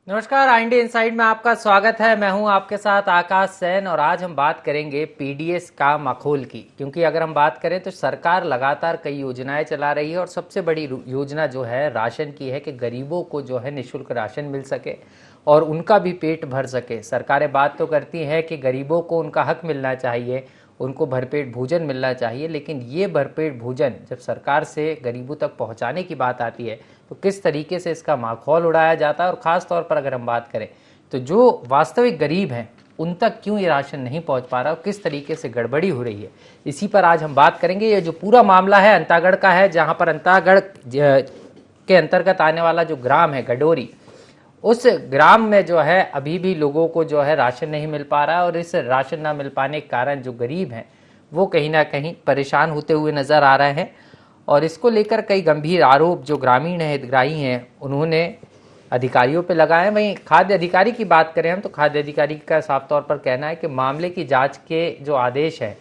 नमस्कार, IND inside में आपका स्वागत है। मैं हूं आपके साथ आकाश सैन और आज हम बात करेंगे पीडीएस का माखौल की। क्योंकि अगर हम बात करें तो सरकार लगातार कई योजनाएं चला रही है और सबसे बड़ी योजना जो है राशन की है कि गरीबों को जो है निःशुल्क राशन मिल सके और उनका भी पेट भर सके। सरकारें बात तो करती हैं कि गरीबों को उनका हक मिलना चाहिए, उनको भरपेट भोजन मिलना चाहिए, लेकिन ये भरपेट भोजन जब सरकार से गरीबों तक पहुंचाने की बात आती है तो किस तरीके से इसका माखौल उड़ाया जाता है। और ख़ास तौर पर अगर हम बात करें तो जो वास्तविक गरीब हैं उन तक क्यों ये राशन नहीं पहुंच पा रहा और किस तरीके से गड़बड़ी हो रही है, इसी पर आज हम बात करेंगे। ये जो पूरा मामला है अंतागढ़ का है, जहां पर अंतागढ़ के अंतर्गत आने वाला जो ग्राम है गडोरी, उस ग्राम में जो है अभी भी लोगों को जो है राशन नहीं मिल पा रहा है और इस राशन ना मिल पाने के कारण जो गरीब हैं वो कहीं ना कहीं परेशान होते हुए नजर आ रहे हैं। और इसको लेकर कई गंभीर आरोप जो ग्रामीण हितग्राही हैं उन्होंने अधिकारियों पे लगाए हैं। वहीं खाद्य अधिकारी की बात करें हम तो खाद्य अधिकारी का साफ तौर पर कहना है कि मामले की जांच के जो आदेश है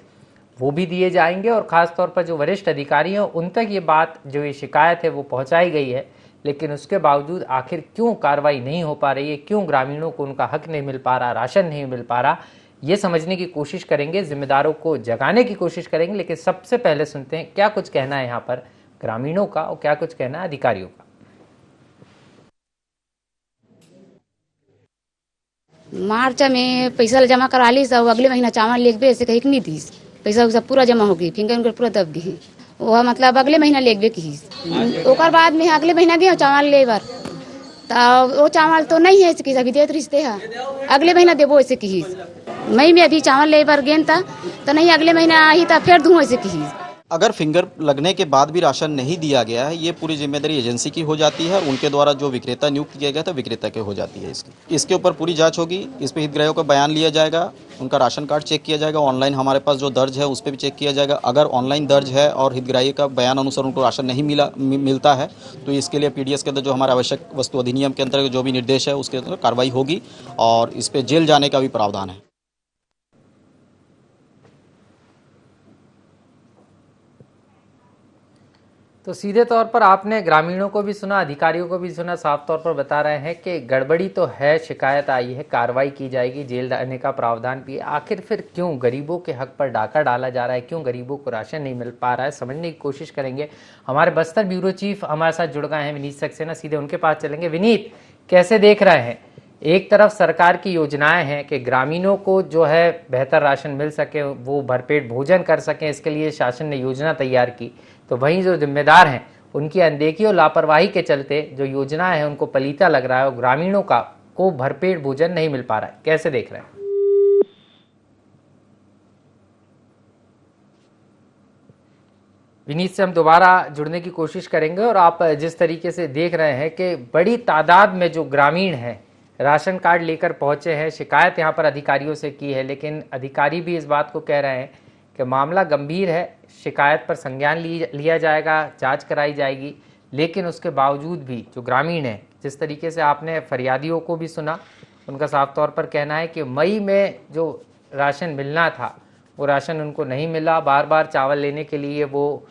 वो भी दिए जाएंगे और ख़ास तौर पर जो वरिष्ठ अधिकारी हैं उन तक ये बात, जो ये शिकायत है वो पहुंचाई गई है। लेकिन उसके बावजूद आखिर क्यों कार्रवाई नहीं हो पा रही है, क्यों ग्रामीणों को उनका हक नहीं मिल पा रहा, राशन नहीं मिल पा रहा, ये समझने की कोशिश करेंगे, जिम्मेदारों को जगाने की कोशिश करेंगे। लेकिन सबसे पहले सुनते हैं क्या कुछ कहना है यहाँ पर ग्रामीणों का और क्या कुछ कहना है अधिकारियों का। मार्च में पैसा जमा करा ली सब, अगले महीना चावल लेके ऐसे कही नहीं थी। पैसा सब पूरा जमा हो गई, फिंगर उनकर पूरा दब गई। वह मतलब अगले महीना लेके की ओकर बाद में अगले महीना दिया चावल ले बार तो वो चावल तो नहीं है कि अभी देते रिश्ते है, अगले महीना देवो ऐसे की। मई में अभी चावल ले बार गेन था तो नहीं, अगले महीना आई था फिर दूँ ऐसे की। अगर फिंगर लगने के बाद भी राशन नहीं दिया गया है, ये पूरी जिम्मेदारी एजेंसी की हो जाती है। उनके द्वारा जो विक्रेता नियुक्त किया गया था विक्रेता के हो जाती है। इसके ऊपर पूरी जांच होगी। इस पर हितग्राहियों का बयान लिया जाएगा, उनका राशन कार्ड चेक किया जाएगा, ऑनलाइन हमारे पास जो दर्ज है उस पर भी चेक किया जाएगा। अगर ऑनलाइन दर्ज है और हितग्राही का बयान अनुसार उनको राशन नहीं मिलता है तो इसके लिए पीडीएस के अंदर जो हमारे आवश्यक वस्तु अधिनियम के अंतर्गत जो भी निर्देश है उसके अंदर कार्रवाई होगी और इस पर जेल जाने का भी प्रावधान है। तो सीधे तौर पर आपने ग्रामीणों को भी सुना, अधिकारियों को भी सुना, साफ तौर पर बता रहे हैं कि गड़बड़ी तो है, शिकायत आई है, कार्रवाई की जाएगी, जेल जाने का प्रावधान भी है। आखिर फिर क्यों गरीबों के हक पर डाका डाला जा रहा है, क्यों गरीबों को राशन नहीं मिल पा रहा है, समझने की कोशिश करेंगे। हमारे बस्तर ब्यूरो चीफ हमारे साथ जुड़ गए हैं विनीत सक्सेना, सीधे उनके पास चलेंगे। विनीत, कैसे देख रहे हैं? एक तरफ सरकार की योजनाएं हैं कि ग्रामीणों को जो है बेहतर राशन मिल सके, वो भरपेट भोजन कर सकें, इसके लिए शासन ने योजना तैयार की। तो वहीं जो जिम्मेदार हैं उनकी अनदेखी और लापरवाही के चलते जो योजना है उनको पलीता लग रहा है और ग्रामीणों का को भरपेट भोजन नहीं मिल पा रहा है। कैसे देख रहे हैं? विनीत से हम दोबारा जुड़ने की कोशिश करेंगे। और आप जिस तरीके से देख रहे हैं कि बड़ी तादाद में जो ग्रामीण हैं राशन कार्ड लेकर पहुंचे हैं, शिकायत यहाँ पर अधिकारियों से की है, लेकिन अधिकारी भी इस बात को कह रहे हैं कि मामला गंभीर है, शिकायत पर संज्ञान लिया जाएगा, जांच कराई जाएगी। लेकिन उसके बावजूद भी जो ग्रामीण हैं, जिस तरीके से आपने फरियादियों को भी सुना, उनका साफ तौर पर कहना है कि मई में जो राशन मिलना था वो राशन उनको नहीं मिला। बार बार चावल लेने के लिए वो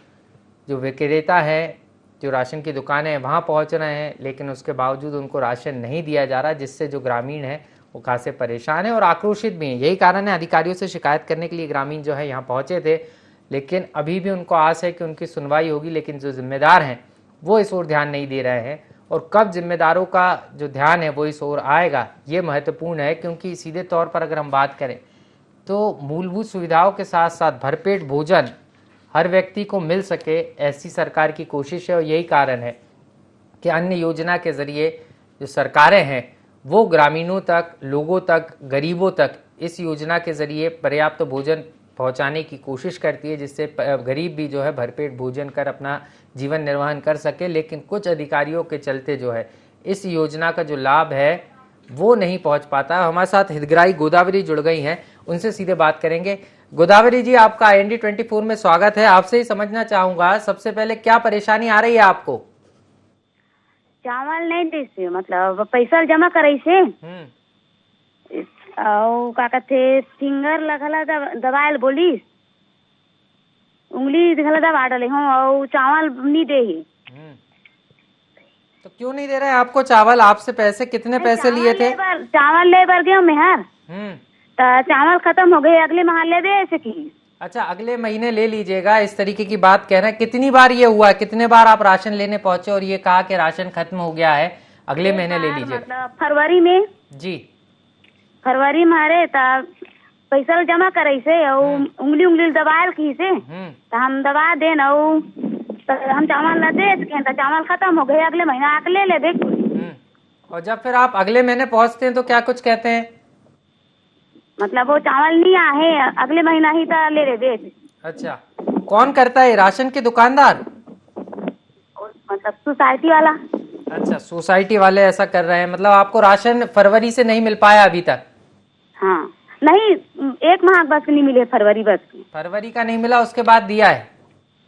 जो विक्रेता है, जो राशन की दुकानें हैं वहाँ पहुँच रहे हैं, लेकिन उसके बावजूद उनको राशन नहीं दिया जा रहा, जिससे जो ग्रामीण हैं वो खासे परेशान है और आक्रोशित भी हैं। यही कारण है अधिकारियों से शिकायत करने के लिए ग्रामीण जो है यहाँ पहुँचे थे, लेकिन अभी भी उनको आस है कि उनकी सुनवाई होगी। लेकिन जो जिम्मेदार हैं वो इस ओर ध्यान नहीं दे रहे हैं और कब जिम्मेदारों का जो ध्यान है वो इस ओर आएगा ये महत्वपूर्ण है। क्योंकि सीधे तौर पर अगर हम बात करें तो मूलभूत सुविधाओं के साथ साथ भरपेट भोजन हर व्यक्ति को मिल सके, ऐसी सरकार की कोशिश है। और यही कारण है कि अन्य योजना के जरिए जो सरकारें हैं वो ग्रामीणों तक, लोगों तक, गरीबों तक इस योजना के जरिए पर्याप्त भोजन पहुंचाने की कोशिश करती है, जिससे गरीब भी जो है भरपेट भोजन कर अपना जीवन निर्वहन कर सके। लेकिन कुछ अधिकारियों के चलते जो है इस योजना का जो लाभ है वो नहीं पहुंच पाता। हमारे साथ हितग्राही गोदावरी जुड़ गई हैं, उनसे सीधे बात करेंगे। गोदावरी जी, आपका आईएनडी 24 में स्वागत है। आपसे ही समझना चाहूंगा सबसे पहले क्या परेशानी आ रही है आपको? चावल नहीं दे से, मतलब पैसा जमा करे से का कहते फिंगर लगला दबायल बोली उंगली दिखला दबा डाले हूँ और चावल नहीं दे ही। तो क्यों नहीं दे रहे हैं आपको चावल? आपसे पैसे कितने पैसे लिए थे? चावल ले बर गए मेहर, हम्म। तो चावल खत्म हो गए, अगले माह ले दे ऐसे की। अच्छा, अगले महीने ले लीजिएगा, इस तरीके की बात कह रहे हैं। कितनी बार ये हुआ, कितने बार आप राशन लेने पहुंचे और ये कहा कि राशन खत्म हो गया है, अगले महीने ले लीजिएगा? मतलब फरवरी में। जी। फरवरी में अरे पैसा जमा करे से उंगली उंगली दबायल की से, तो हम दबा दे न तो हम चावल न दे सके, तो चावल खत्म हो गए, अगले महीना आके ले ले देख। और जब फिर आप अगले महीने पहुंचते हैं तो क्या कुछ कहते हैं? मतलब वो चावल नहीं आए, अगले महीना ही तो ले ले दे। अच्छा, कौन करता है, राशन के दुकानदार? मतलब सोसाइटी वाला। अच्छा, सोसाइटी वाले ऐसा कर रहे हैं। मतलब आपको राशन फरवरी से नहीं मिल पाया अभी तक? हाँ नहीं, 1 माह बस नहीं मिले, फरवरी बस। फरवरी का नहीं मिला, उसके बाद दिया है?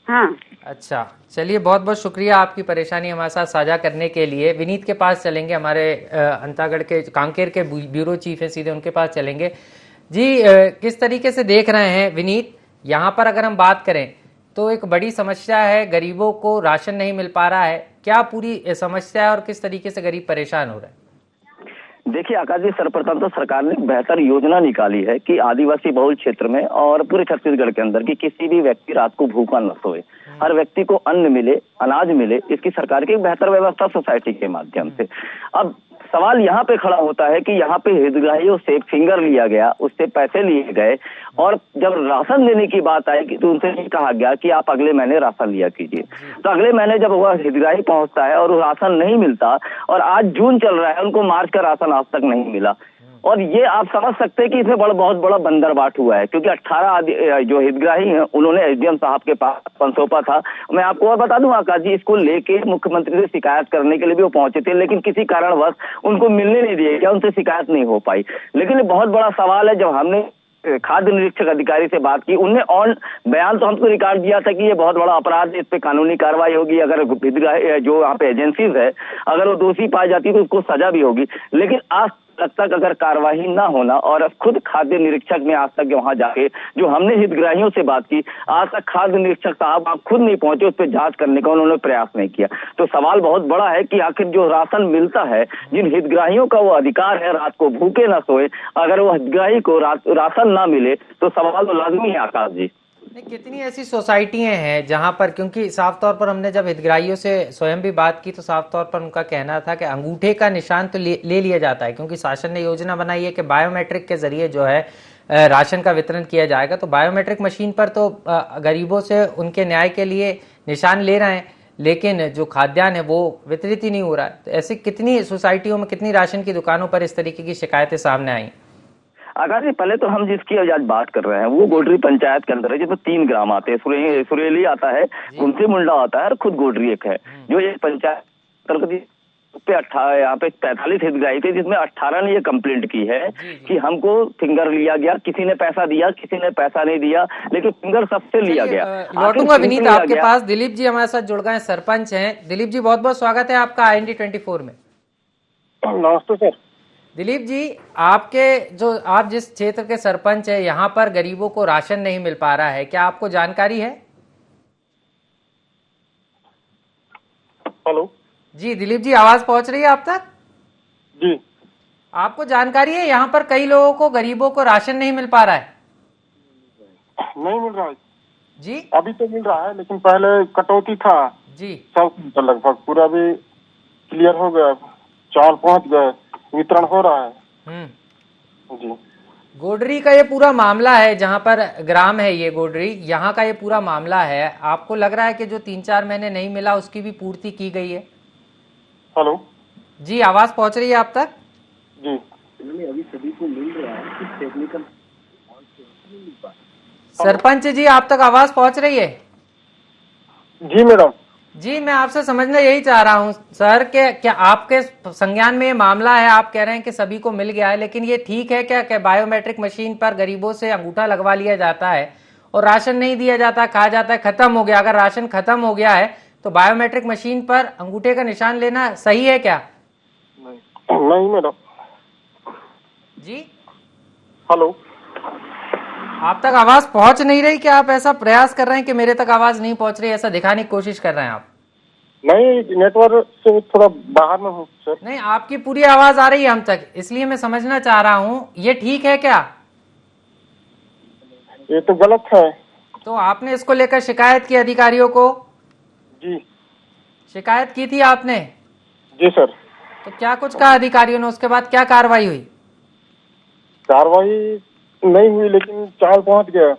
हाँ। अच्छा, चलिए, बहुत बहुत शुक्रिया आपकी परेशानी हमारे साथ साझा करने के लिए। विनीत के पास चलेंगे, हमारे अंतागढ़ के कांकेर के ब्यूरो चीफ है, सीधे उनके पास चलेंगे। जी, किस तरीके से देख रहे हैं विनीत, यहाँ पर अगर हम बात करें तो एक बड़ी समस्या है, गरीबों को राशन नहीं मिल पा रहा है। क्या पूरी समस्या है और किस तरीके से गरीब परेशान हो रहे हैं? देखिए आकाश जी, सर्वप्रथम तो सरकार ने बेहतर योजना निकाली है कि आदिवासी बहुल क्षेत्र में और पूरे छत्तीसगढ़ के अंदर कि किसी भी व्यक्ति रात को भूखा न सोए, हर व्यक्ति को अन्न मिले, अनाज मिले। इसकी सरकार की बेहतर व्यवस्था सोसाइटी के माध्यम से। अब सवाल यहाँ पे खड़ा होता है कि यहाँ पे हितग्राहियों से फिंगर लिया गया, उससे पैसे लिए गए, और जब राशन देने की बात आई तो उनसे ये कहा गया कि आप अगले महीने राशन लिया कीजिए। तो अगले महीने जब वह हितग्राही पहुंचता है और राशन नहीं मिलता, और आज जून चल रहा है, उनको मार्च का राशन आज तक नहीं मिला। और ये आप समझ सकते हैं कि इसमें बहुत बड़ा बंदरबाट हुआ है, क्योंकि 18 जो हितग्राही हैं उन्होंने एसडीएम साहब के पास सौंपा था। मैं आपको और बता दूं आकाश जी, इसको लेके मुख्यमंत्री से शिकायत करने के लिए भी वो पहुंचे थे, लेकिन किसी कारणवश उनको मिलने नहीं दिए गया, उनसे शिकायत नहीं हो पाई। लेकिन ये बहुत बड़ा सवाल है, जब हमने खाद्य निरीक्षक अधिकारी से बात की, उनने ऑन बयान तो हमको रिकॉर्ड दिया था कि ये बहुत बड़ा अपराध है, इस पे कानूनी कार्रवाई होगी, अगर जो यहाँ पे एजेंसीज है अगर वो दोषी पाई जाती है तो उसको सजा भी होगी। लेकिन आज तक अगर कार्रवाई ना होना, और खुद खाद्य निरीक्षक ने आज तक वहां जाके, जो हमने हितग्राहियों से बात की, आज तक खाद्य निरीक्षक साहब आप खुद नहीं पहुंचे, उस पर जांच करने का उन्होंने प्रयास नहीं किया। तो सवाल बहुत बड़ा है कि आखिर जो राशन मिलता है, जिन हितग्राहियों का वो अधिकार है रात को भूखे ना सोए, अगर वो हितग्राही को राशन ना मिले तो सवाल तो लाजमी है आकाश जी। कितनी ऐसी सोसाइटियां हैं जहां पर, क्योंकि साफ तौर पर हमने जब हितग्राहियों से स्वयं भी बात की तो साफ तौर पर उनका कहना था कि अंगूठे का निशान तो ले लिया जाता है, क्योंकि शासन ने योजना बनाई है कि बायोमेट्रिक के जरिए जो है राशन का वितरण किया जाएगा। तो बायोमेट्रिक मशीन पर तो गरीबों से उनके न्याय के लिए निशान ले रहे हैं, लेकिन जो खाद्यान्न है वो वितरित ही नहीं हो रहा है। तो ऐसी कितनी सोसाइटियों में, कितनी राशन की दुकानों पर इस तरीके की शिकायतें सामने आई? आकाश जी, पहले तो हम जिसकी आज बात कर रहे हैं वो गोडरी पंचायत के अंदर है, जिसमें 3 ग्राम आते हैं। सुरेली आता है, गुमती मुंडा आता है, और खुद गोडरी एक है। जो ये पंचायत पे 18 यहाँ पे 45 हितग्राही थे, जिसमें 18 ने ये कंप्लेंट की है कि हमको फिंगर लिया गया, किसी ने पैसा दिया, किसी ने पैसा नहीं दिया, लेकिन फिंगर सबसे लिया गया। लौटूंगा विनीत आपके पास। दिलीप जी हमारे साथ जुड़ गए, सरपंच हैं। दिलीप जी, बहुत बहुत स्वागत है आपका IND 24 में। नमस्ते सर। दिलीप जी, आप जिस क्षेत्र के सरपंच है, यहाँ पर गरीबों को राशन नहीं मिल पा रहा है, क्या आपको जानकारी है? हेलो जी दिलीप जी, आवाज पहुंच रही है आप तक? जी। आपको जानकारी है यहाँ पर कई लोगों को, गरीबों को राशन नहीं मिल पा रहा है? नहीं मिल रहा है जी। अभी तो मिल रहा है, लेकिन पहले कटौती था जी। सब लगभग पूरा भी क्लियर हो गया, चावल पहुंच गए, वितरण हो रहा है। जी। गोडरी का ये पूरा मामला है, जहाँ पर ग्राम है ये गोडरी, यहाँ का ये पूरा मामला है। आपको लग रहा है कि जो 3-4 महीने नहीं मिला उसकी भी पूर्ति की गई है? हेलो जी, आवाज पहुंच रही है आप तक? जी। अभी सभी को मिल रहा है, टेक्निकल सरपंच जी, आप तक आवाज पहुंच रही है? जी मैडम। जी, मैं आपसे समझना यही चाह रहा हूं सर कि क्या आपके संज्ञान में ये मामला है, आप कह रहे हैं कि सभी को मिल गया है, लेकिन ये ठीक है क्या कि बायोमेट्रिक मशीन पर गरीबों से अंगूठा लगवा लिया जाता है और राशन नहीं दिया जाता, कहा जाता है खत्म हो गया। अगर राशन खत्म हो गया है तो बायोमेट्रिक मशीन पर अंगूठे का निशान लेना सही है क्या? नहीं मैडम। जी। हेलो, आप तक आवाज पहुंच नहीं रही? क्या आप ऐसा प्रयास कर रहे हैं कि मेरे तक आवाज नहीं पहुंच रही, ऐसा दिखाने की कोशिश कर रहे हैं आप? नहीं, नेटवर्क से थोड़ा बाहर में हूँ सर। नहीं, आपकी पूरी आवाज आ रही है हम तक, इसलिए मैं समझना चाह रहा हूँ ये ठीक है क्या? ये तो गलत है। तो आपने इसको लेकर शिकायत की अधिकारियों को? जी शिकायत की थी आपने? जी सर। तो क्या कुछ कहा अधिकारियों ने, उसके बाद क्या कार्रवाई हुई? कार्रवाई नहीं हुई, लेकिन चावल पहुंच गया।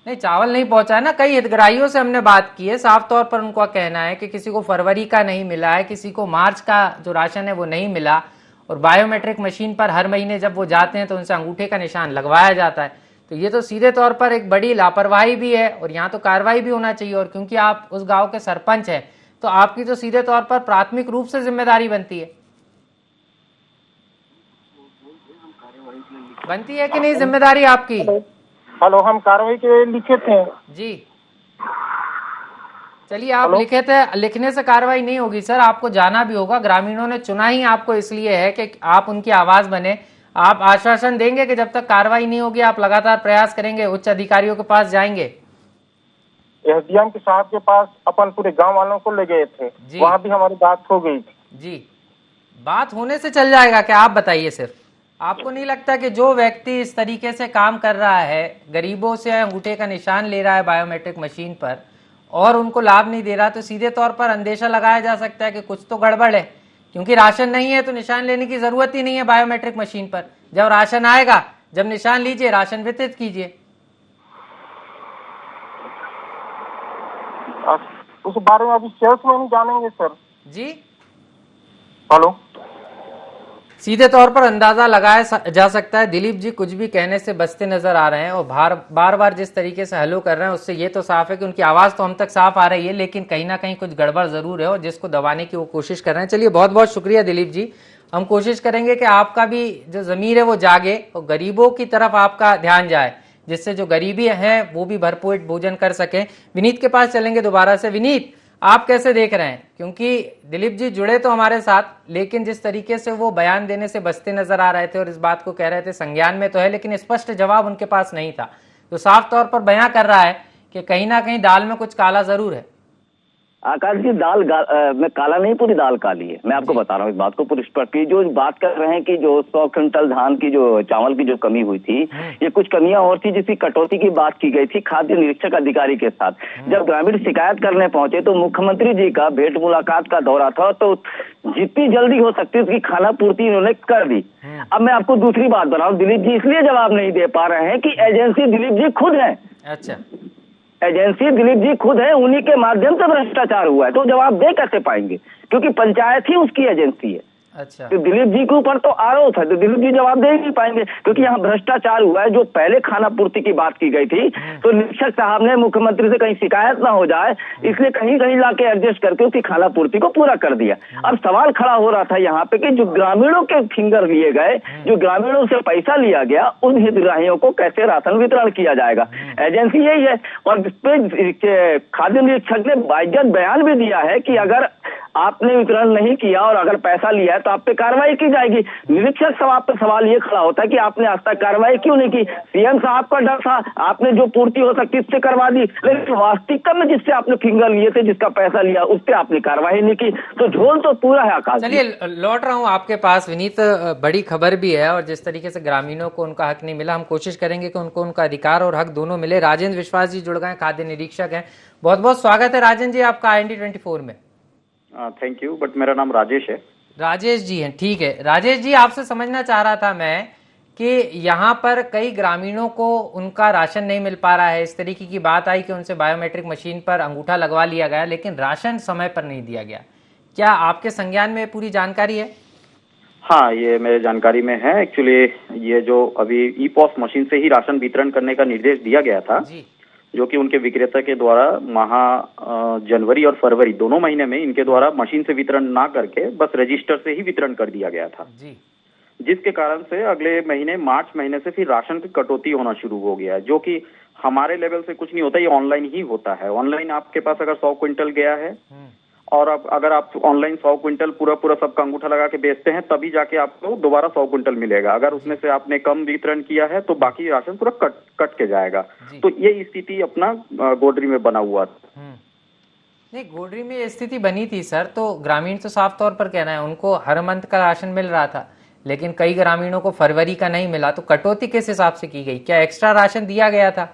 नहीं, चावल नहीं पहुंचा है ना। कई हितग्राहियों से हमने बात की है, साफ तौर पर उनका कहना है कि किसी को फरवरी का नहीं मिला है, किसी को मार्च का जो राशन है वो नहीं मिला, और बायोमेट्रिक मशीन पर हर महीने जब वो जाते हैं तो उनसे अंगूठे का निशान लगवाया जाता है। तो ये तो सीधे तौर पर एक बड़ी लापरवाही भी है, और यहाँ तो कार्रवाई भी होना चाहिए। और क्योंकि आप उस गाँव के सरपंच हैं तो आपकी तो सीधे तौर पर प्राथमिक रूप से जिम्मेदारी बनती है कि नहीं? जिम्मेदारी आपकी। हेलो, हम कार्रवाई के लिए लिखे थे। जी चलिए, आप लिखे थे, लिखने से कार्रवाई नहीं होगी सर, आपको जाना भी होगा। ग्रामीणों ने चुना ही आपको इसलिए है कि आप उनकी आवाज बने। आप आश्वासन देंगे कि जब तक कार्रवाई नहीं होगी आप लगातार प्रयास करेंगे, उच्च अधिकारियों के पास जाएंगे? एसडीएम के साहब के पास अपन पूरे गांव वालों को ले गए थे, वहाँ भी हमारी बात हो गई थी। जी, बात होने से चल जाएगा क्या? आप बताइए। सिर्फ आपको नहीं लगता कि जो व्यक्ति इस तरीके से काम कर रहा है, गरीबों से अंगूठे का निशान ले रहा है बायोमेट्रिक मशीन पर और उनको लाभ नहीं दे रहा, तो सीधे तौर पर अंदेशा लगाया जा सकता है कि कुछ तो गड़बड़ है? क्योंकि राशन नहीं है तो निशान लेने की जरूरत ही नहीं है बायोमेट्रिक मशीन पर। जब राशन आएगा, जब निशान लीजिए, राशन वितरित कीजिए। उस बारे में अभी सेल्समैन जानेंगे सर। जी हेलो, सीधे तौर पर अंदाजा लगाया जा सकता है। दिलीप जी कुछ भी कहने से बचते नजर आ रहे हैं, और बार बार जिस तरीके से हेलो कर रहे हैं उससे ये तो साफ है कि उनकी आवाज तो हम तक साफ आ रही है, लेकिन कहीं ना कहीं कुछ गड़बड़ जरूर है और जिसको दबाने की वो कोशिश कर रहे हैं। चलिए, बहुत बहुत शुक्रिया दिलीप जी। हम कोशिश करेंगे कि आपका भी जो जमीर है वो जागे और गरीबों की तरफ आपका ध्यान जाए, जिससे जो गरीबी है वो भी भरपूर भोजन कर सके। विनीत के पास चलेंगे दोबारा से। विनीत, आप कैसे देख रहे हैं? क्योंकि दिलीप जी जुड़े तो हमारे साथ, लेकिन जिस तरीके से वो बयान देने से बचते नजर आ रहे थे और इस बात को कह रहे थे संज्ञान में तो है, लेकिन स्पष्ट जवाब उनके पास नहीं था, तो साफ तौर पर बयां कर रहा है कि कहीं ना कहीं दाल में कुछ काला जरूर है। आकाश जी, दाल में काला नहीं, पूरी दाल काली है। मैं आपको बता रहा हूँ इस बात को पूरी स्पष्ट। जो बात कर रहे हैं कि जो 100 क्विंटल धान की जो चावल की जो कमी हुई थी, ये कुछ कमियां और थी जिसकी कटौती की बात की गई थी खाद्य निरीक्षक अधिकारी के साथ। जब ग्रामीण शिकायत करने पहुंचे तो मुख्यमंत्री जी का भेंट मुलाकात का दौरा था, तो जितनी जल्दी हो सकती उसकी खाना पूर्ति इन्होंने कर दी। अब मैं आपको दूसरी बात बताऊं, दिलीप जी इसलिए जवाब नहीं दे पा रहे हैं कि एजेंसी दिलीप जी खुद है। अच्छा, एजेंसी दिलीप जी खुद है, उन्हीं के माध्यम से भ्रष्टाचार हुआ है, तो जवाब दे कैसे पाएंगे? क्योंकि पंचायत ही उसकी एजेंसी है। अच्छा, तो दिलीप जी के ऊपर तो आरोप है, तो दिलीप जी जवाब दे ही नहीं पाएंगे, क्योंकि यहाँ भ्रष्टाचार हुआ है। जो पहले खाना पूर्ति की बात की गई थी, तो निरीक्षक साहब ने मुख्यमंत्री से कहीं शिकायत ना हो जाए इसलिए कहीं कहीं लाके एडजस्ट करके उसकी खाना पूर्ति को पूरा कर दिया। अब सवाल खड़ा हो रहा था यहाँ पे कि जो ग्रामीणों के फिंगर लिए गए, जो ग्रामीणों से पैसा लिया गया, उन हितग्राहियों को कैसे राशन वितरण किया जाएगा? एजेंसी यही है। और इस पे खाद्य निरीक्षक ने बाइज्जत बयान भी दिया है कि अगर आपने वितरण नहीं किया और अगर पैसा लिया है तो आप पे कार्रवाई की जाएगी। निरीक्षक साहब पे सवाल ये खड़ा होता है कि आपने आज तक कार्रवाई क्यों नहीं की? सीएम साहब का डर था, आपने जो पूर्ति हो सकती इससे करवा दी, लेकिन वास्तविकता में जिससे आपने फिंगर लिए थे, जिसका पैसा लिया, उस पर आपने कार्रवाई नहीं की, तो झोल तो पूरा है। आकाश, चलिए लौट रहा हूँ आपके पास। विनीत, बड़ी खबर भी है, और जिस तरीके से ग्रामीणों को उनका हक नहीं मिला, हम कोशिश करेंगे कि उनको उनका अधिकार और हक दोनों मिले। राजेंद्र विश्वास जी जुड़ गए, खाद्य निरीक्षक हैं। बहुत बहुत स्वागत है राजेंद्र जी आपका IND24 में। थैंक यू, बट मेरा नाम राजेश है। राजेश जी हैं, ठीक है। राजेश जी, आपसे समझना चाह रहा था मैं कि यहाँ पर कई ग्रामीणों को उनका राशन नहीं मिल पा रहा है। इस तरीके की बात आई कि उनसे बायोमेट्रिक मशीन पर अंगूठा लगवा लिया गया, लेकिन राशन समय पर नहीं दिया गया। क्या आपके संज्ञान में पूरी जानकारी है? हाँ, ये मेरे जानकारी में है। एक्चुअली ये जो अभी ई-पॉस मशीन से ही राशन वितरण करने का निर्देश दिया गया था जी, जो कि उनके विक्रेता के द्वारा जनवरी और फरवरी दोनों महीने में इनके द्वारा मशीन से वितरण ना करके बस रजिस्टर से ही वितरण कर दिया गया था जी, जिसके कारण से अगले महीने मार्च महीने से फिर राशन की कटौती होना शुरू हो गया है, जो कि हमारे लेवल से कुछ नहीं होता, ये ऑनलाइन ही होता है। ऑनलाइन आपके पास अगर 100 क्विंटल गया है और अब अगर आप ऑनलाइन 100 क्विंटल पूरा सबका अंगूठा लगा के बेचते हैं, तभी जाके आपको दोबारा 100 क्विंटल मिलेगा। अगर उसमें से आपने कम वितरण किया है तो बाकी राशन पूरा कट के जाएगा। तो ये स्थिति अपना गोडरी में बना हुआ था। नहीं, गोडरी में ये स्थिति बनी थी सर, तो ग्रामीण तो साफ तौर पर कहना है उनको हर मंथ का राशन मिल रहा था, लेकिन कई ग्रामीणों को फरवरी का नहीं मिला। तो कटौती किस हिसाब से की गई? क्या एक्स्ट्रा राशन दिया गया था?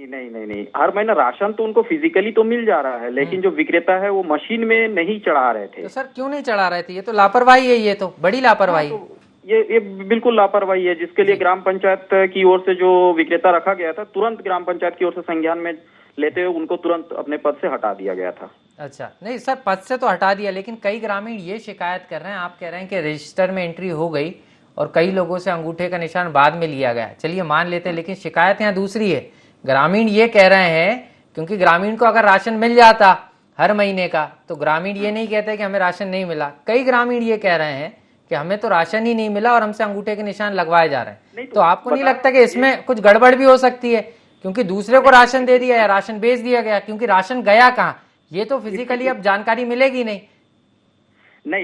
नहीं, हर महीना राशन तो उनको फिजिकली तो मिल जा रहा है, लेकिन जो विक्रेता है वो मशीन में नहीं चढ़ा रहे थे। तो सर क्यों नहीं चढ़ा रहे थे? ये तो लापरवाही है, ये तो बड़ी लापरवाही। तो ये बिल्कुल लापरवाही है, जिसके लिए ग्राम पंचायत की ओर से जो विक्रेता रखा गया था, तुरंत ग्राम पंचायत की ओर से संज्ञान में लेते हुए उनको तुरंत अपने पद से हटा दिया गया था। अच्छा, नहीं सर, पद से तो हटा दिया, लेकिन कई ग्रामीण ये शिकायत कर रहे हैं, आप कह रहे हैं कि रजिस्टर में एंट्री हो गई और कई लोगों से अंगूठे का निशान बाद में लिया गया। चलिए मान लेते हैं, लेकिन शिकायत यहाँ दूसरी है। ग्रामीण ये कह रहे हैं, क्योंकि ग्रामीण को अगर राशन मिल जाता हर महीने का, तो ग्रामीण ये नहीं कहते कि हमें राशन नहीं मिला। कई ग्रामीण ये कह रहे हैं कि हमें तो राशन ही नहीं मिला और हमसे अंगूठे के निशान लगवाए जा रहे हैं। तो आपको नहीं लगता कि इसमें कुछ गड़बड़ भी हो सकती है, क्योंकि दूसरे को राशन दे दिया या राशन बेच दिया गया, क्योंकि राशन गया कहाँ ये तो फिजिकली अब जानकारी मिलेगी नहीं।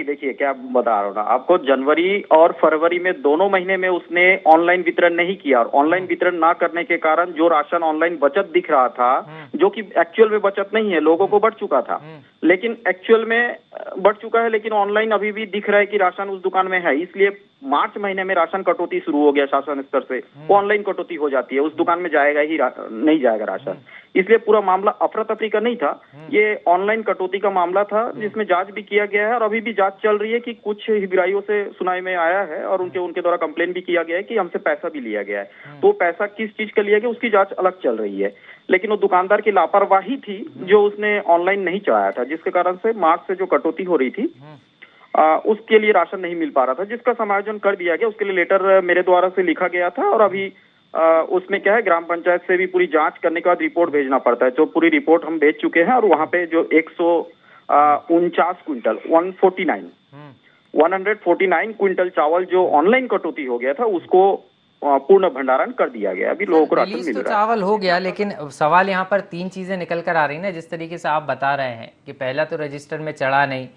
देखिए क्या बता रहा हूँ ना आपको, जनवरी और फरवरी में दोनों महीने में उसने ऑनलाइन वितरण नहीं किया, और ऑनलाइन वितरण ना करने के कारण जो राशन ऑनलाइन बचत दिख रहा था, जो कि एक्चुअल में बचत नहीं है, लोगों को बढ़ चुका था, लेकिन एक्चुअल में बढ़ चुका है, लेकिन ऑनलाइन अभी भी दिख रहा है कि राशन उस दुकान में है। इसलिए मार्च महीने में राशन कटौती शुरू हो गया शासन स्तर से, वो ऑनलाइन कटौती हो जाती है, उस दुकान में जाएगा ही नहीं जाएगा राशन। इसलिए पूरा मामला अफरा तफरी का नहीं था, ये ऑनलाइन कटौती का मामला था, जिसमें जांच भी किया गया है और अभी भी जांच चल रही है कि कुछ हितग्राहियों से सुनाई में आया है और उनके द्वारा कंप्लेन भी किया गया है कि हमसे पैसा भी लिया गया है। तो पैसा किस चीज का लिया गया उसकी जांच अलग चल रही है, लेकिन वो दुकानदार की लापरवाही थी जो उसने ऑनलाइन नहीं चढ़ाया था, जिसके कारण से मार्च से जो कटौती हो रही थी उसके लिए राशन नहीं मिल पा रहा था, जिसका समायोजन कर दिया गया। उसके लिए लेटर मेरे द्वारा से लिखा गया था और अभी उसमें क्या है, ग्राम पंचायत से भी पूरी जांच करने के बाद रिपोर्ट भेजना पड़ता है। जो पूरी रिपोर्ट हम भेज चुके हैं और वहां पे जो 149 क्विंटल 149 क्विंटल चावल जो ऑनलाइन कटौती हो गया था उसको पूर्ण भंडारण कर दिया गया। अभी लोगों को राशन मिल रहा है। चावल हो गया, लेकिन सवाल यहाँ पर तीन चीजें निकल कर आ रही है, जिस तरीके से आप बता रहे हैं कि पहला तो रजिस्टर में चढ़ा नहीं,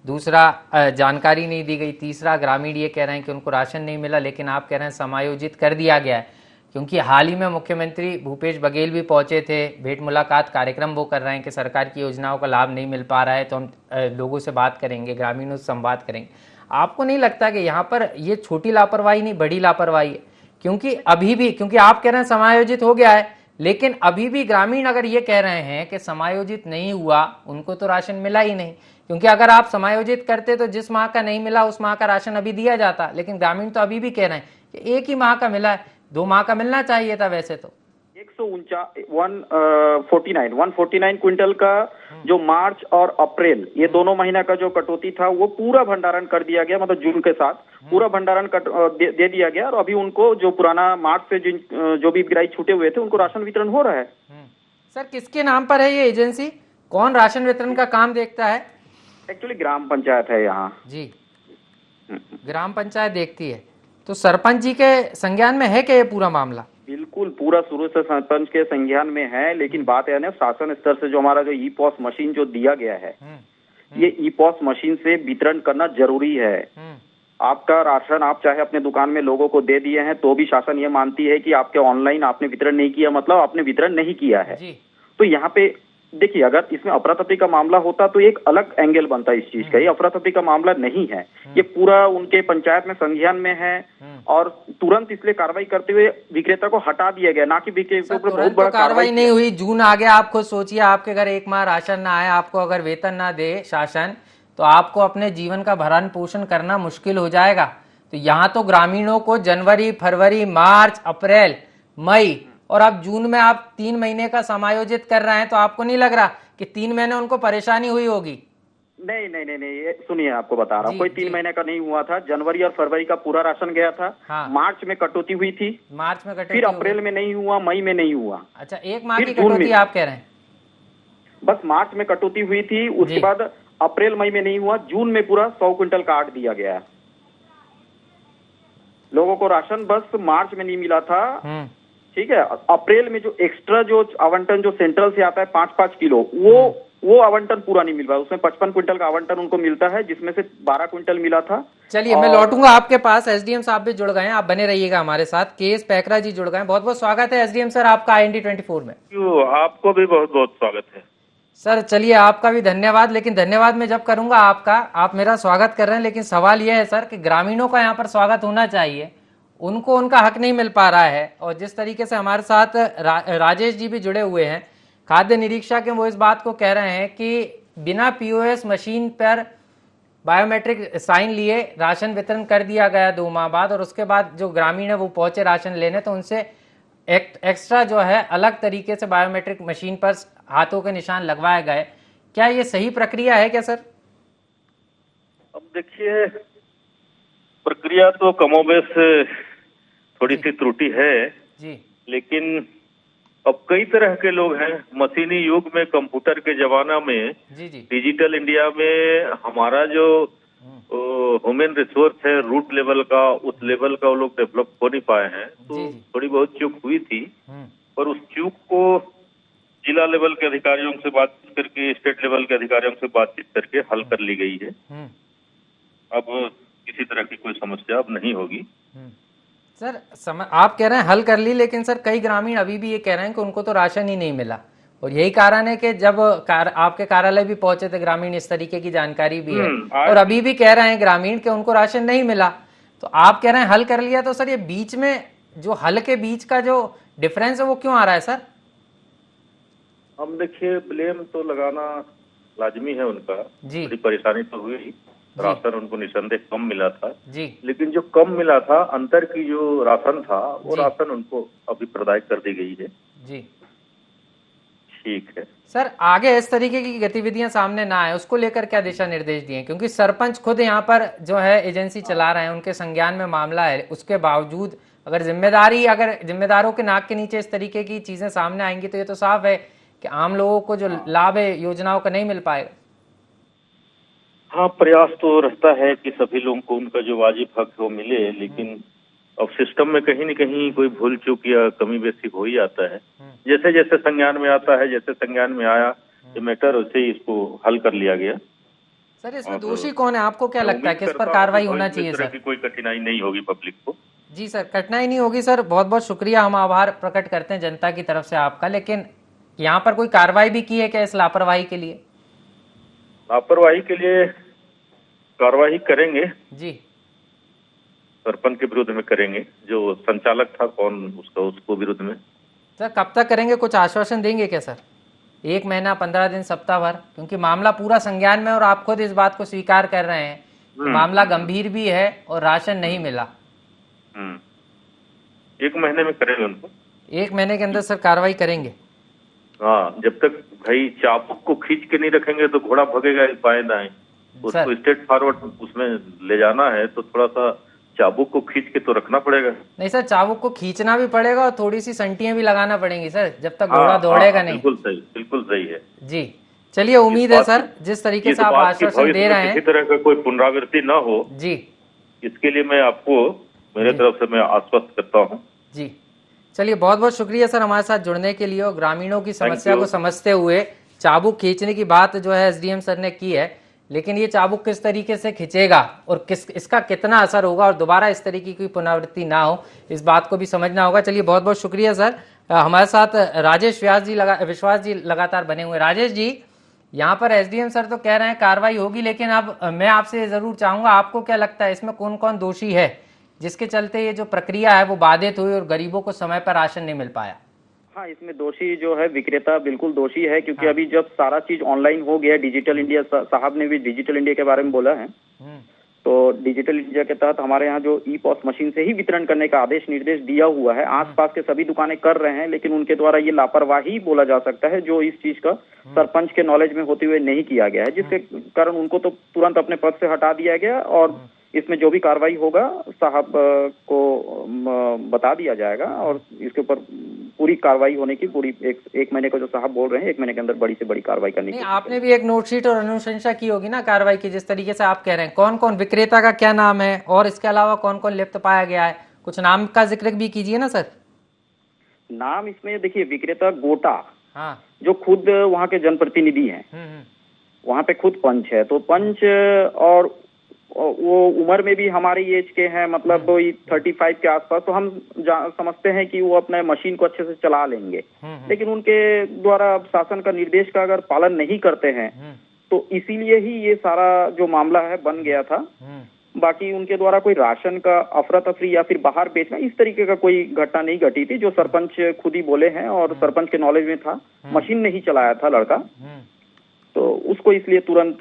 दूसरा जानकारी नहीं दी गई, तीसरा ग्रामीण ये कह रहे हैं कि उनको राशन नहीं मिला, लेकिन आप कह रहे हैं समायोजित कर दिया गया है। क्योंकि हाल ही में मुख्यमंत्री भूपेश बघेल भी पहुंचे थे, भेंट मुलाकात कार्यक्रम वो कर रहे हैं कि सरकार की योजनाओं का लाभ नहीं मिल पा रहा है, तो हम लोगों से बात करेंगे, ग्रामीणों से संवाद करेंगे। आपको नहीं लगता कि यहाँ पर ये छोटी लापरवाही नहीं बड़ी लापरवाही है? क्योंकि अभी भी, क्योंकि आप कह रहे हैं समायोजित हो गया है, लेकिन अभी भी ग्रामीण अगर ये कह रहे हैं कि समायोजित नहीं हुआ, उनको तो राशन मिला ही नहीं। क्योंकि अगर आप समायोजित करते तो जिस माह का नहीं मिला उस माह का राशन अभी दिया जाता, लेकिन ग्रामीण तो अभी भी कह रहे हैं कि एक ही माह का मिला है, 2 माह का मिलना चाहिए था। वैसे तो 149 क्विंटल का जो मार्च और अप्रैल ये दोनों महीना का जो कटौती था वो पूरा भंडारण कर दिया गया, मतलब जून के साथ पूरा भंडारण दे दिया गया, और अभी उनको जो पुराना मार्च से जो भी गिराई छूटे हुए थे उनको राशन वितरण हो रहा है। सर किसके नाम पर है ये एजेंसी? कौन राशन वितरण का काम देखता है? एक्चुअली ग्राम पंचायत है यहाँ जी, ग्राम पंचायत देखती है। तो सरपंच जी के संज्ञान में है क्या ये पूरा मामला? बिल्कुल, पूरा शुरू से सरपंच के संज्ञान में है, लेकिन बात है ना, शासन स्तर से जो हमारा जो ई पॉस मशीन जो दिया गया है, ये ई पॉस मशीन से वितरण करना जरूरी है। आपका राशन आप चाहे अपने दुकान में लोगों को दे दिए हैं तो भी शासन ये मानती है कि आपके ऑनलाइन आपने वितरण नहीं किया, मतलब आपने वितरण नहीं किया है। तो यहाँ पे देखिए, अगर इसमें अफरा तफरी का मामला होता तो एक अलग एंगल बनता इस चीज का। ये अफरा तफरी का मामला नहीं है, ये पूरा उनके पंचायत में संज्ञान में है और तुरंत इसलिए कार्रवाई करते हुए विक्रेता को हटा दिया गया, ना कि विक्रेता पर बहुत बड़ा कार्रवाई नहीं हुई। जून आ गया, आप खुद सोचिए, आपके घर एक माह राशन ना आए, आपको अगर वेतन ना दे शासन, तो आपको अपने जीवन का भरण पोषण करना मुश्किल हो जाएगा। तो यहाँ तो ग्रामीणों को जनवरी, फरवरी, मार्च, अप्रैल, मई और अब जून में आप 3 महीने का समायोजित कर रहे हैं, तो आपको नहीं लग रहा कि 3 महीने उनको परेशानी हुई होगी? नहीं, सुनिए, आपको बता रहा हूँ, कोई 3 महीने का नहीं हुआ था। जनवरी और फरवरी का पूरा राशन गया था। हाँ। मार्च में कटौती हुई थी, मार्च में कटौती, फिर अप्रैल में नहीं हुआ, मई में नहीं हुआ। अच्छा, 1 माह की कटौती आप कह रहे हैं? बस मार्च में कटौती हुई थी, उसके बाद अप्रैल मई में नहीं हुआ, जून में पूरा 100 क्विंटल काट दिया गया। लोगों को राशन बस मार्च में नहीं मिला था, ठीक है। अप्रैल में जो एक्स्ट्रा जो आवंटन जो सेंट्रल से आता है 5-5 किलो, वो आवंटन पूरा नहीं मिल रहा। उसमें 55 क्विंटल का आवंटन उनको मिलता है, जिसमें से 12 क्विंटल मिला था। चलिए, मैं लौटूंगा आपके पास। एसडीएम साहब भी जुड़ गए हैं, आप बने रहिएगा हमारे साथ। केएस पैकरा जी जुड़ गए हैं, बहुत बहुत स्वागत है एसडीएम सर आपका IND 24 में। आपको भी बहुत बहुत स्वागत है। सर चलिए आपका भी धन्यवाद, लेकिन धन्यवाद मैं जब करूंगा आपका, आप मेरा स्वागत कर रहे हैं, लेकिन सवाल यह है सर कि ग्रामीणों का यहाँ पर स्वागत होना चाहिए, उनको उनका हक नहीं मिल पा रहा है। और जिस तरीके से हमारे साथ राजेश जी भी जुड़े हुए हैं, खाद्य निरीक्षक हैं, वो इस बात को कह रहे हैं कि बिना POS मशीन पर बायोमेट्रिक साइन लिए राशन वितरण कर दिया गया 2 माह बाद, और उसके बाद जो ग्रामीण है वो पहुंचे राशन लेने तो उनसे एक्स्ट्रा जो है अलग तरीके से बायोमेट्रिक मशीन पर हाथों के निशान लगवाए गए। क्या ये सही प्रक्रिया है क्या सर? अब देखिए, प्रक्रिया तो कमोबेश थोड़ी सी त्रुटि है जी, लेकिन अब कई तरह के लोग हैं। मशीनी युग में, कंप्यूटर के जमाना में, जी जी, डिजिटल इंडिया में हमारा जो ह्यूमन रिसोर्स है रूट लेवल का, उस लेवल का वो लोग डेवलप हो नहीं पाए हैं। तो जी, जी। थोड़ी बहुत चूक हुई थी, और उस चूक को जिला लेवल के अधिकारियों से बातचीत करके, स्टेट लेवल के अधिकारियों से बातचीत करके हल कर ली गई है। अब किसी तरह की कोई समस्या अब नहीं होगी। सर आप कह रहे हैं हल कर ली, लेकिन सर कई ग्रामीण अभी भी ये कह रहे हैं कि उनको तो राशन ही नहीं मिला, और यही कारण है कि जब आपके कार्यालय भी पहुंचे थे ग्रामीण, इस तरीके की जानकारी भी है, और अभी भी कह रहे हैं ग्रामीण कि उनको राशन नहीं मिला। तो आप कह रहे हैं हल कर लिया, तो सर ये बीच में जो हल के बीच का जो डिफरेंस है वो क्यों आ रहा है सर? हम देखिए, ब्लेम तो लगाना लाजमी है उनका जी, बड़ी परेशानी तो हुई। राशन उनको निसंदेह कम मिला था जी, लेकिन जो कम मिला था, अंतर की जो राशन था वो राशन उनको अभी प्रदाय कर दी गई है। जी, ठीक है सर आगे इस तरीके की गतिविधियां सामने ना आए उसको लेकर क्या दिशा निर्देश दिए? क्योंकि सरपंच खुद यहाँ पर जो है एजेंसी चला रहे हैं, उनके संज्ञान में मामला है, उसके बावजूद अगर जिम्मेदारों के नाक के नीचे इस तरीके की चीजें सामने आएंगी तो ये तो साफ है कि आम लोगों को जो लाभ है योजनाओं का नहीं मिल पाएगा। हाँ, प्रयास तो रहता है कि सभी लोगों को उनका जो वाजिब हक है वो मिले, लेकिन अब सिस्टम में कहीं न कहीं कोई भूल चूक या कमी बेसी हो ही जाता है। जैसे जैसे संज्ञान में आता है, जैसे संज्ञान में आया ये मैटर, वैसे ही इसको हल कर लिया गया। सर इसमें दोषी कौन है, आपको क्या लगता है, किस पर कार्रवाई होना चाहिए सर? की कोई कठिनाई नहीं होगी पब्लिक को। जी सर, कठिनाई नहीं होगी सर, बहुत बहुत शुक्रिया, हम आभार प्रकट करते हैं जनता की तरफ से आपका। लेकिन यहाँ पर कोई कार्रवाई भी की है क्या इस लापरवाही के लिए? लापरवाही के लिए कार्रवाई करेंगे जी, सरपंच के विरुद्ध में करेंगे, जो संचालक था कौन उसको विरुद्ध में। सर कब तक करेंगे, कुछ आश्वासन देंगे क्या सर? 1 महीना, 15 दिन, सप्ताह भर? क्योंकि मामला पूरा संज्ञान में और आप खुद इस बात को स्वीकार कर रहे हैं कि मामला गंभीर भी है और राशन नहीं मिला। 1 महीने में करेंगे उनको। 1 महीने के अंदर सर कार्रवाई करेंगे? हाँ, जब तक भाई चाबुक को खींच के नहीं रखेंगे तो घोड़ा भगेगा बाएं दाएं। उसको स्ट्रेट फॉरवर्ड उसमें ले जाना है तो थोड़ा सा चाबुक को खींच के तो रखना पड़ेगा। नहीं सर, चाबुक को खींचना भी पड़ेगा और थोड़ी सी संटियां भी लगाना पड़ेंगी सर, जब तक घोड़ा दौड़ेगा नहीं। बिल्कुल सही है जी। चलिए, उम्मीद है सर जिस तरीके से आप आश्वासन दे रहे हैं किसी तरह का कोई पुनरावृत्ति न हो जी, इसके लिए मैं आपको मेरे तरफ से मैं आश्वस्त करता हूँ। जी चलिए, बहुत बहुत शुक्रिया सर हमारे साथ जुड़ने के लिए, और ग्रामीणों की समस्या को समझते हुए चाबुक खींचने की बात जो है SDM सर ने की है, लेकिन ये चाबुक किस तरीके से खींचेगा और इसका कितना असर होगा और दोबारा इस तरीके की पुनरावृत्ति ना हो, इस बात को भी समझना होगा। चलिए, बहुत बहुत शुक्रिया सर। हमारे साथ राजेश विश्वास जी लगातार बने हुए। राजेश जी, यहाँ पर SDM सर तो कह रहे हैं कार्रवाई होगी, लेकिन अब मैं आपसे जरूर चाहूंगा, आपको क्या लगता है इसमें कौन कौन दोषी है जिसके चलते ये जो प्रक्रिया है वो बाधित हुई और गरीबों को समय पर राशन नहीं मिल पाया? हाँ, इसमें दोषी जो है विक्रेता बिल्कुल दोषी है, क्योंकि अभी जब सारा चीज ऑनलाइन हो गया, डिजिटल इंडिया, साहब ने भी डिजिटल इंडिया के बारे में बोला है, तो डिजिटल इंडिया के तहत हमारे यहाँ जो ई-पॉस मशीन से ही वितरण करने का आदेश निर्देश दिया हुआ है। आसपास के सभी दुकानें कर रहे हैं, लेकिन उनके द्वारा ये लापरवाही बोला जा सकता है जो इस चीज का सरपंच के नॉलेज में होते हुए नहीं किया गया है, जिसके कारण उनको तो तुरंत अपने पद से हटा दिया गया, और इसमें जो भी कार्रवाई होगा साहब को बता दिया जाएगा, और इसके ऊपर पूरी कार्रवाई होने की पूरी एक महीने को जो साहब बोल रहे हैं, 1 महीने के अंदर बड़ी से बड़ी कार्रवाई करनी है। आपने भी एक नोटशीट और अनुशंसा की होगी ना कार्रवाई की, जिस तरीके से आप कह रहे हैं, कौन कौन विक्रेता का क्या नाम है और इसके अलावा कौन कौन लिप्त पाया गया है, कुछ नाम का जिक्र भी कीजिए ना सर। नाम इसमें देखिए, विक्रेता गोटा, हाँ, जो खुद वहाँ के जनप्रतिनिधि हैं, वहाँ पे खुद पंच है, तो पंच और वो उम्र में भी हमारी एज के हैं, मतलब वही 35 के आसपास, तो हम समझते हैं कि वो अपने मशीन को अच्छे से चला लेंगे। लेकिन उनके द्वारा शासन का निर्देश का अगर पालन नहीं करते हैं तो इसीलिए ही ये सारा जो मामला है बन गया था। बाकी उनके द्वारा कोई राशन का अफरा तफरी या फिर बाहर बेचना इस तरीके का कोई घटना नहीं घटी थी, जो सरपंच खुद ही बोले हैं और सरपंच के नॉलेज में था। मशीन नहीं चलाया था लड़का, तो उसको इसलिए तुरंत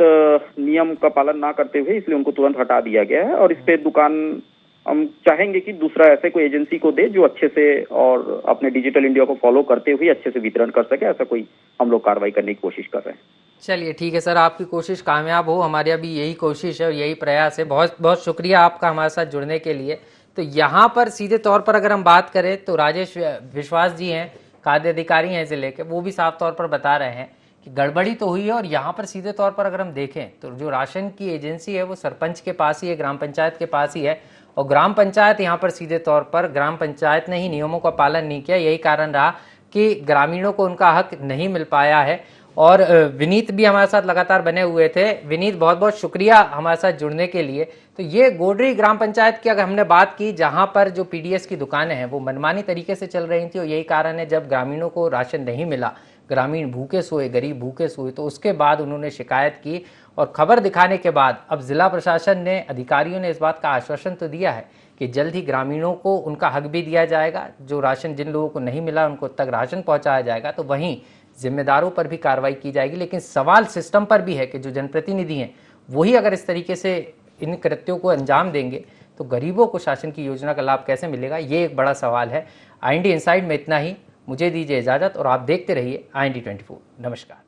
नियम का पालन ना करते हुए इसलिए उनको तुरंत हटा दिया गया है। और इस पे दुकान हम चाहेंगे कि दूसरा ऐसे कोई एजेंसी को दे जो अच्छे से और अपने डिजिटल इंडिया को फॉलो करते हुए अच्छे से वितरण कर सके। ऐसा कोई हम लोग कार्रवाई करने की कोशिश कर रहे हैं। चलिए ठीक है सर, आपकी कोशिश कामयाब हो, हमारी अभी यही कोशिश है और यही प्रयास है। बहुत बहुत शुक्रिया आपका हमारे साथ जुड़ने के लिए। तो यहाँ पर सीधे तौर पर अगर हम बात करें तो राजेश विश्वास जी हैं, खाद्य अधिकारी हैं जिले के, वो भी साफ तौर पर बता रहे हैं कि गड़बड़ी तो हुई है। और यहाँ पर सीधे तौर पर अगर हम देखें तो जो राशन की एजेंसी है वो सरपंच के पास ही है, ग्राम पंचायत के पास ही है। और ग्राम पंचायत यहाँ पर सीधे तौर पर ग्राम पंचायत ने ही नियमों का पालन नहीं किया। यही कारण रहा कि ग्रामीणों को उनका हक नहीं मिल पाया है। और विनीत भी हमारे साथ लगातार बने हुए थे। विनीत, बहुत बहुत शुक्रिया हमारे साथ जुड़ने के लिए। तो ये गोडरी ग्राम पंचायत की अगर हमने बात की, जहां पर जो पीडीएस की दुकानें हैं वो मनमानी तरीके से चल रही थी और यही कारण है जब ग्रामीणों को राशन नहीं मिला, ग्रामीण भूखे सोए, गरीब भूखे सोए, तो उसके बाद उन्होंने शिकायत की। और खबर दिखाने के बाद अब जिला प्रशासन ने, अधिकारियों ने इस बात का आश्वासन तो दिया है कि जल्द ही ग्रामीणों को उनका हक भी दिया जाएगा। जो राशन जिन लोगों को नहीं मिला उनको तक राशन पहुंचाया जाएगा। तो वहीं जिम्मेदारों पर भी कार्रवाई की जाएगी। लेकिन सवाल सिस्टम पर भी है कि जो जनप्रतिनिधि हैं वही अगर इस तरीके से इन कृत्यों को अंजाम देंगे तो गरीबों को शासन की योजना का लाभ कैसे मिलेगा, ये एक बड़ा सवाल है। IND इनसाइड में इतना ही, मुझे दीजिए इजाजत और आप देखते रहिए IND 24। नमस्कार।